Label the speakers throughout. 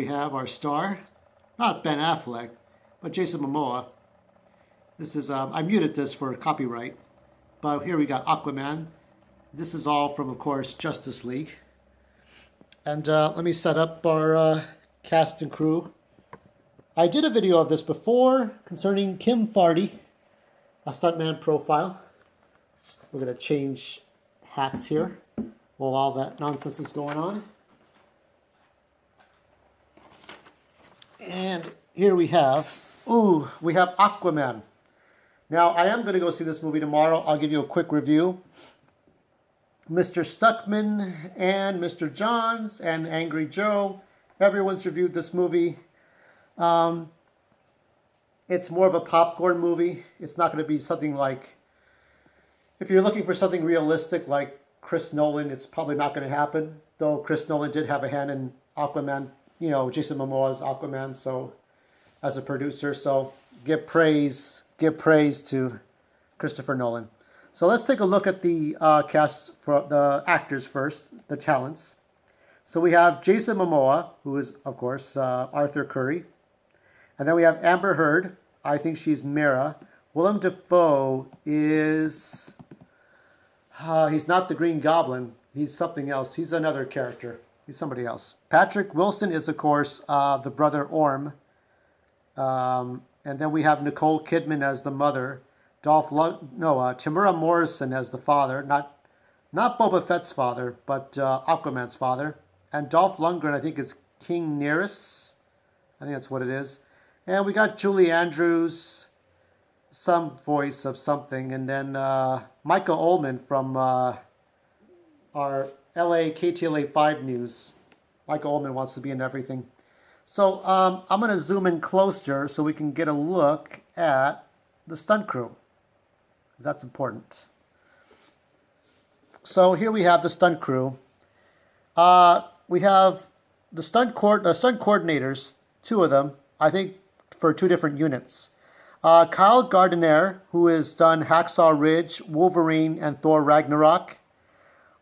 Speaker 1: we have our star. Not Ben Affleck, but Jason Momoa. This is, I muted this for copyright. But here we got Aquaman. This is all from, of course, Justice League. And let me set up our cast and crew. I did a video of this before concerning Kim Farty, a stuntman profile. We're going to change hats here while all that nonsense is going on. And here we have Aquaman. Now, I am going to go see this movie tomorrow. I'll give you a quick review. Mr. Stuckman and Mr. Johns and Angry Joe, everyone's reviewed this movie. It's more of a popcorn movie. It's not going to be something like, if you're looking for something realistic like Chris Nolan, it's probably not going to happen. Though Chris Nolan did have a hand in Aquaman, you know, Jason Momoa's Aquaman, so as a producer. So give praise to Christopher Nolan. So let's take a look at the cast for the actors first, the talents. So we have Jason Momoa, who is, of course, Arthur Curry. And then we have Amber Heard. I think she's Mera. Willem Dafoe is... he's not the Green Goblin. He's something else. He's another character. He's somebody else. Patrick Wilson is, of course, the brother Orm. And then we have Nicole Kidman as the mother. Tamura Morrison as the father. Not Boba Fett's father, but Aquaman's father. And Dolph Lundgren, I think, is King Nereus. I think that's what it is. And we got Julie Andrews, some voice of something. And then Michael Ullman from our LA KTLA 5 News. Michael Ullman wants to be in everything. So I'm going to zoom in closer so we can get a look at the stunt crew. That's important. So here we have the stunt crew. We have the stunt coordinators, two of them, I think, for two different units. Kyle Gardner, who has done Hacksaw Ridge, Wolverine, and Thor Ragnarok.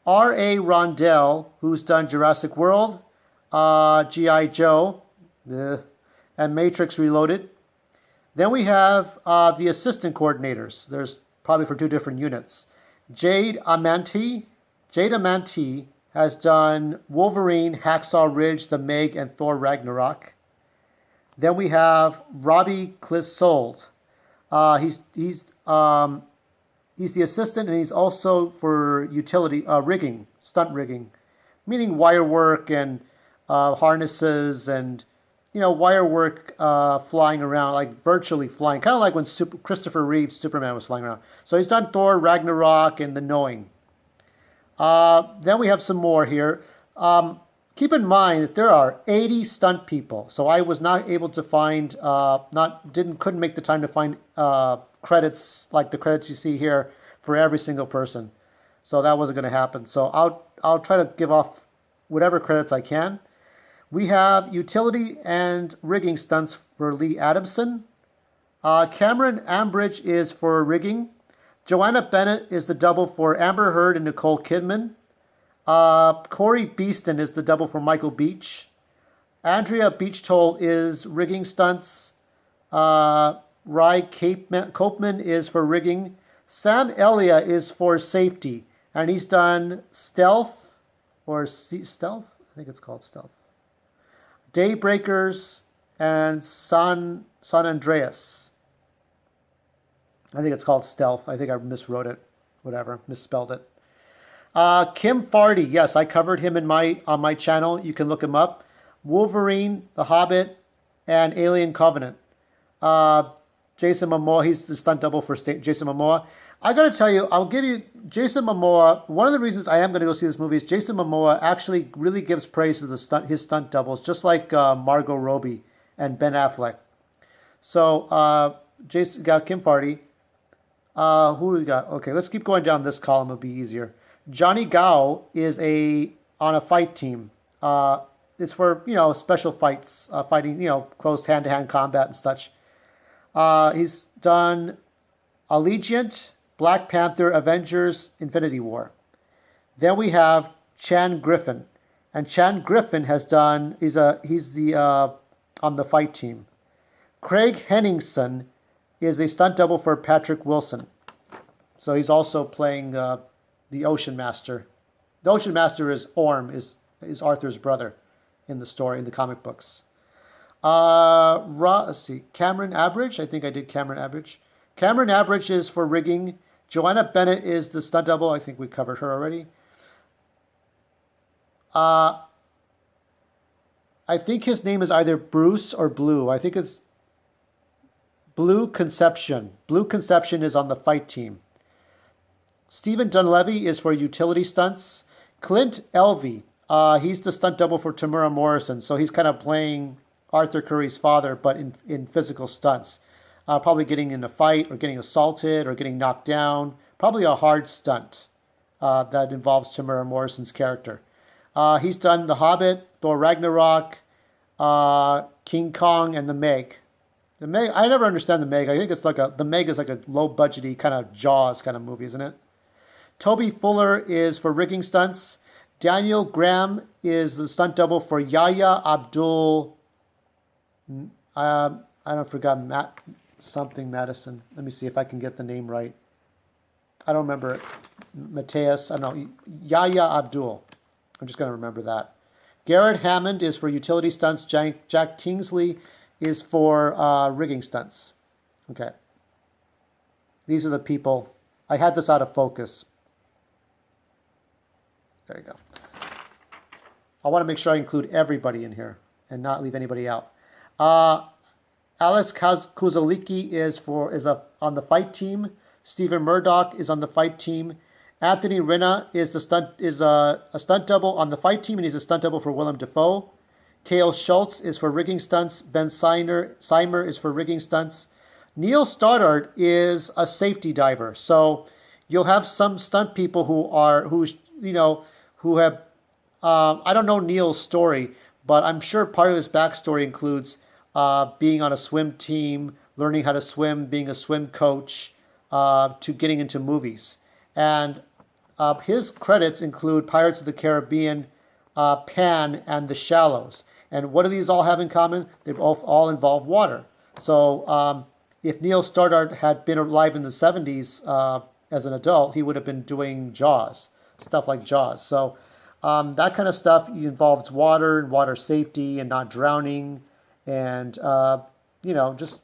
Speaker 1: R.A. Rondell, who's done Jurassic World, G.I. Joe, and Matrix Reloaded. Then we have the assistant coordinators. There's probably for two different units. Jade Amante has done Wolverine, Hacksaw Ridge, The Meg, and Thor Ragnarok. Then we have Robbie Clissold. He's the assistant, and he's also for utility rigging, stunt rigging, meaning wire work and harnesses and wire work flying around, like virtually flying, kind of like when Christopher Reeve's Superman was flying around. So he's done Thor, Ragnarok, and The Knowing. Then we have some more here. Keep in mind that there are 80 stunt people, so I was not able to find, couldn't make the time to find credits like the credits you see here for every single person. So that wasn't going to happen. So I'll try to give off whatever credits I can. We have utility and rigging stunts for Lee Adamson. Cameron Ambridge is for rigging. Joanna Bennett is the double for Amber Heard and Nicole Kidman. Corey Beeston is the double for Michael Beach. Andrea Beachtoll is rigging stunts. Rye Copeman is for rigging. Sam Elia is for safety, and he's done Stealth, Stealth? I think it's called Stealth. Daybreakers and San Andreas. I think it's called Stealth. I think I miswrote it. Whatever, misspelled it. Kim Farty, yes, I covered him on my channel. You can look him up. Wolverine, The Hobbit, and Alien Covenant. Jason Momoa, he's the stunt double for Jason Momoa. I got to tell you, I'll give you Jason Momoa. One of the reasons I am going to go see this movie is Jason Momoa actually really gives praise to his stunt doubles, just like Margot Robbie and Ben Affleck. So Jason got Kim Farty. Who do we got? Okay, let's keep going down this column. It'll be easier. Johnny Gao is on a fight team. It's for special fights, fighting close hand-to-hand combat and such. He's done Allegiant, Black Panther, Avengers, Infinity War. Then we have Chan Griffin, And Chan Griffin has done. He's the on the fight team. Craig Henningsen is a stunt double for Patrick Wilson. So he's also playing the Ocean Master. The Ocean Master is Orm, is Arthur's brother in the story, in the comic books. Let's see, Cameron Abridge. I think I did Cameron Abridge. Cameron Abridge is for rigging. Joanna Bennett is the stunt double. I think we covered her already. I think his name is either Bruce or Blue. I think it's Blue Conception. Blue Conception is on the fight team. Stephen Dunleavy is for utility stunts. Clint Elvey, he's the stunt double for Tamura Morrison. So he's kind of playing Arthur Curry's father, but in physical stunts. Probably getting in a fight or getting assaulted or getting knocked down. Probably a hard stunt that involves Tamura Morrison's character. He's done The Hobbit, Thor Ragnarok, King Kong, and The Meg. The Meg, I never understand The Meg. I think it's The Meg is like a low-budgety kind of Jaws kind of movie, isn't it? Toby Fuller is for rigging stunts. Daniel Graham is the stunt double for Yahya Abdul. I don't forgot Madison. Let me see if I can get the name right. I don't remember it. Mateus. I don't know. Yahya Abdul. I'm just going to remember that. Garrett Hammond is for utility stunts. Jack Kingsley is for rigging stunts. Okay. These are the people. I had this out of focus. There you go. I want to make sure I include everybody in here and not leave anybody out. Alice Kuzaliki is on the fight team. Stephen Murdoch is on the fight team. Anthony Rinna is a stunt double on the fight team, and he's a stunt double for Willem Dafoe. Cale Schultz is for rigging stunts. Ben Seimer is for rigging stunts. Neil Stoddard is a safety diver. So you'll have some stunt people who have I don't know Neil's story, but I'm sure part of his backstory includes being on a swim team, learning how to swim, being a swim coach, to getting into movies. And his credits include Pirates of the Caribbean, Pan, and The Shallows. And what do these all have in common? They both all involve water. So if Neil Stoddard had been alive in the 70s as an adult, he would have been doing Jaws, stuff like Jaws. So that kind of stuff involves water and water safety and not drowning and, just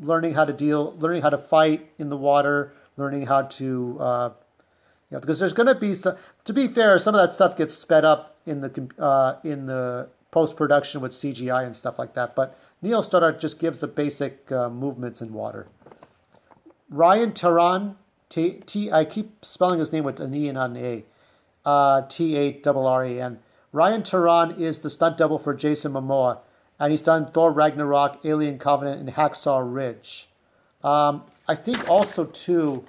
Speaker 1: learning how to fight in the water, learning how to, because there's going to be some, to be fair, some of that stuff gets sped up in the post-production with CGI and stuff like that. But Neil Stoddard just gives the basic movements in water. Ryan Taran, I keep spelling his name with an E and not an A. T-A-R-R-A-N. Ryan Taran is the stunt double for Jason Momoa, and he's done Thor Ragnarok, Alien Covenant, and Hacksaw Ridge. I think also too,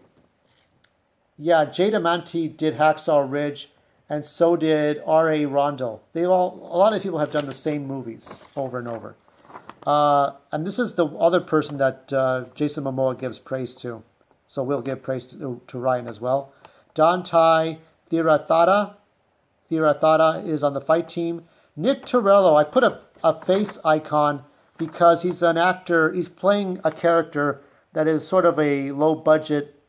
Speaker 1: Jade Amanti did Hacksaw Ridge, and so did R.A. Rondell. A lot of people have done the same movies over and over. And this is the other person that Jason Momoa gives praise to. So we'll give praise to Ryan as well. Don Tai Thirathada is on the fight team. Nick Torello, I put a face icon because he's an actor. He's playing a character that is sort of a low budget.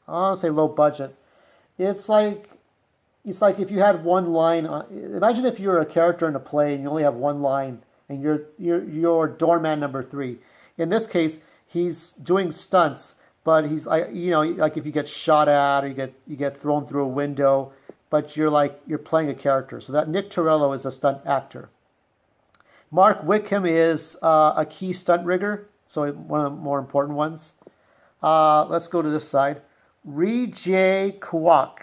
Speaker 1: I don't want to say low budget. It's like if you had one line. Imagine if you're a character in a play and you only have one line, and you're doorman number 3. In this case, he's doing stunts, but he's like if you get shot at or you get thrown through a window, but you're playing a character. So that Nick Torello is a stunt actor. Mark Wickham is a key stunt rigger, so one of the more important ones. Let's go to this side. Rijay Kwok.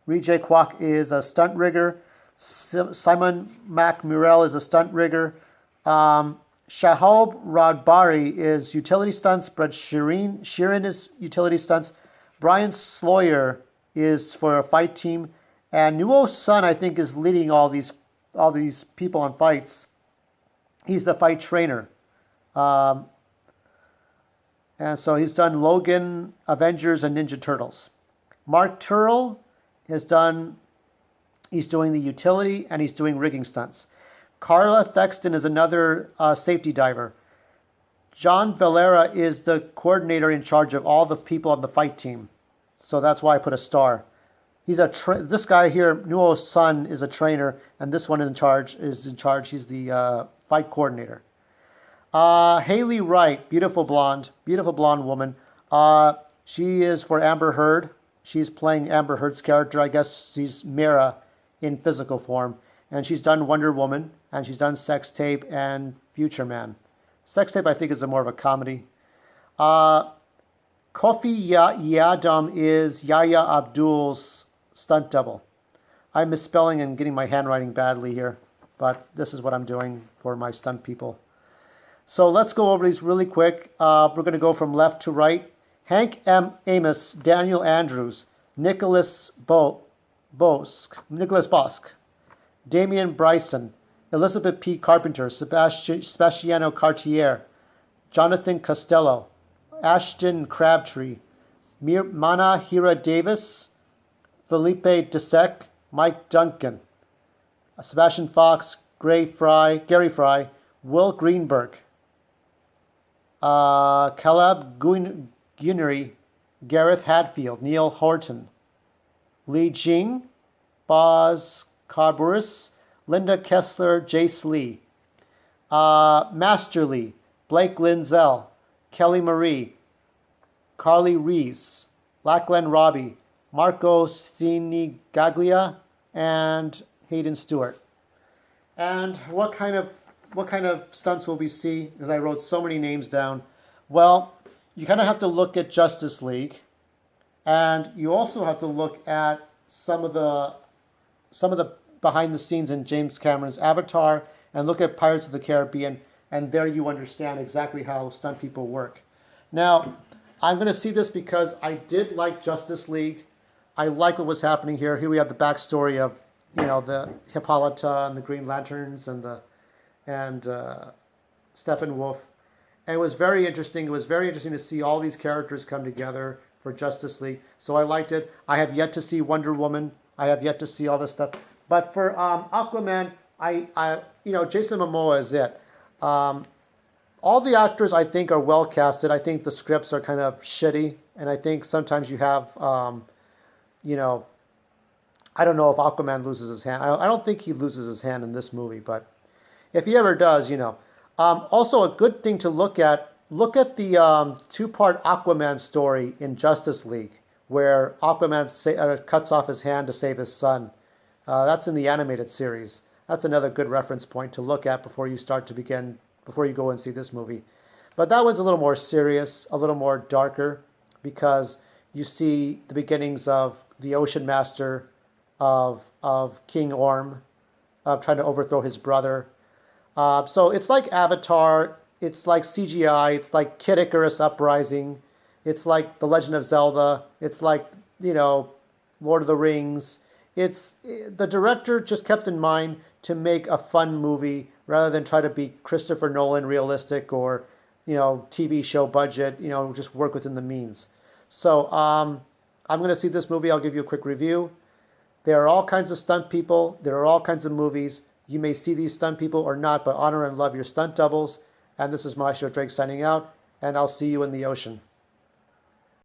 Speaker 1: Rijay Kwok is a stunt rigger. Simon McMurrell is a stunt rigger. Shahab Radbari is utility stunts, but Shirin is utility stunts. Brian Sloyer is for a fight team. And Nuo Sun, I think, is leading all these people on fights. He's the fight trainer. And so he's done Logan, Avengers, and Ninja Turtles. Mark Turrell has done He's doing the utility, and he's doing rigging stunts. Carla Thexton is another safety diver. John Valera is the coordinator in charge of all the people on the fight team. So that's why I put a star. He's this guy here, Nuo's son, is a trainer, and this one is in charge. He's the fight coordinator. Haley Wright, beautiful blonde woman. She is for Amber Heard. She's playing Amber Heard's character. I guess she's Mira in physical form. And she's done Wonder Woman, and she's done Sex Tape and Future Man. Sex Tape, I think, is more of a comedy. Kofi Yadam is Yahya Abdul's stunt double. I'm misspelling and getting my handwriting badly here, but this is what I'm doing for my stunt people. So let's go over these really quick. We're going to go from left to right. Hank M. Amos, Daniel Andrews, Nicholas Bosk, Damian Bryson, Elizabeth P. Carpenter, Sebastiano Cartier, Jonathan Costello, Ashton Crabtree, Mana Hira Davis, Felipe Desek, Mike Duncan, Sebastian Fox, Gary Fry, Will Greenberg, Caleb Gunnery, Gareth Hadfield, Neil Horton, Li Jing, Boz Carburis, Linda Kessler, Jace Lee, Master Lee, Blake Linzel, Kelly Marie, Carly Rees, Lachlan Robbie, Marco Sinigaglia, and Hayden Stewart. And what kind of stunts will we see? Because I wrote so many names down. Well, you kind of have to look at Justice League, and you also have to look at some of the behind the scenes in James Cameron's Avatar, and look at Pirates of the Caribbean, and there you understand exactly how stunt people work. Now, I'm going to see this because I did like Justice League. I like what was happening here. Here we have the backstory of, the Hippolyta and the Green Lanterns and Steppenwolf. And it was very interesting. It was very interesting to see all these characters come together for Justice League. So I liked it. I have yet to see Wonder Woman. I have yet to see all this stuff. But for Aquaman, Jason Momoa is it. All the actors, I think, are well casted. I think the scripts are kind of shitty. And I think sometimes you have, I don't know if Aquaman loses his hand. I don't think he loses his hand in this movie. But if he ever does, Also, a good thing to look at the two-part Aquaman story in Justice League, where Aquaman cuts off his hand to save his son. That's in the animated series. That's another good reference point to look at before you go and see this movie. But that one's a little more serious, a little more darker, because you see the beginnings of the Ocean Master, of King Orm, of trying to overthrow his brother. So it's like Avatar, it's like CGI, it's like Kid Icarus Uprising, it's like The Legend of Zelda, it's like, Lord of the Rings. The director just kept in mind to make a fun movie rather than try to be Christopher Nolan realistic or, TV show budget, just work within the means. So I'm going to see this movie. I'll give you a quick review. There are all kinds of stunt people. There are all kinds of movies. You may see these stunt people or not, but honor and love your stunt doubles. And this is Maestro Drake signing out, and I'll see you in the ocean.